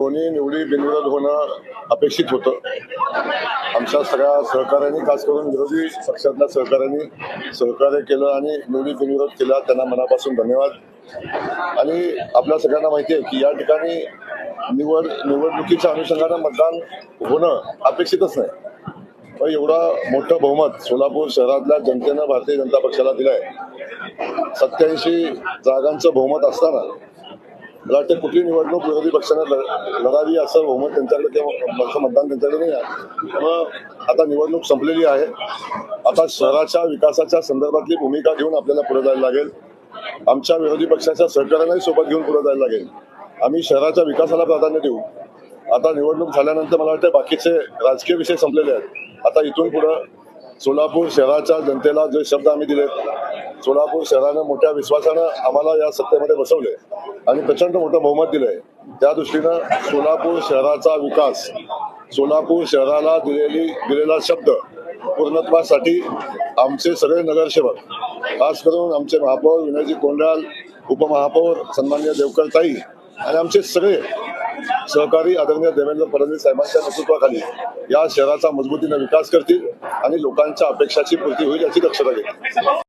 दोन्ही निवडी बिनविरोध होणं अपेक्षित होतं. आमच्या सगळ्या सहकार्यांनी, खास करून विरोधी पक्षातल्या सहकार्यांनी सहकार्य केलं आणि निवडी बिनविरोध केला. त्यांना मनापासून धन्यवाद. आणि आपल्या सगळ्यांना माहिती आहे की या ठिकाणी निवडणुकीच्या अनुषंगानं मतदान होणं अपेक्षितच नाही. पण एवढा मोठं बहुमत सोलापूर शहरातल्या जनतेनं भारतीय जनता पक्षाला दिलंय. 87 जागांचं बहुमत असताना मला वाटतं कुठली निवडणूक विरोधी पक्षाने लढावी असं बहुमत त्यांच्याकडे किंवा मतदान त्यांच्याकडे नाही आहे. मग आता निवडणूक संपलेली आहे. आता शहराच्या विकासाच्या संदर्भातली भूमिका घेऊन आपल्याला पुढे जायला लागेल. आमच्या विरोधी पक्षाच्या सहकार्यांनाही सोबत घेऊन पुढे जायला लागेल. आम्ही शहराच्या विकासाला प्राधान्य देऊ. आता निवडणूक झाल्यानंतर मला वाटतं बाकीचे राजकीय विषय संपलेले आहेत. आता इथून पुढं सोलापूर शहराच्या जनतेला जे शब्द आम्ही दिलेत, सोलापूर शहरानं मोठ्या विश्वासानं आम्हाला या सत्तेमध्ये बसवले आणि प्रचंड मोठं बहुमत दिलंय. त्या दृष्टीनं सोलापूर शहराचा विकास, सोलापूर शहराला दिलेला शब्द पूर्णत्वासाठी आमचे सगळे नगरसेवक, खास करून आमचे महापौर विनयजी कोंडाल, उपमहापौर सन्माननीय देवकरताई आणि आमचे सगळे सहकारी आदरणीय देवेंद्र फडणवीस साहेबांच्या नेतृत्वाखाली या शहराचा मजबूतीने विकास करतील आणि लोकांच्या अपेक्षाची पूर्ती होईल याची दक्षता घेतील.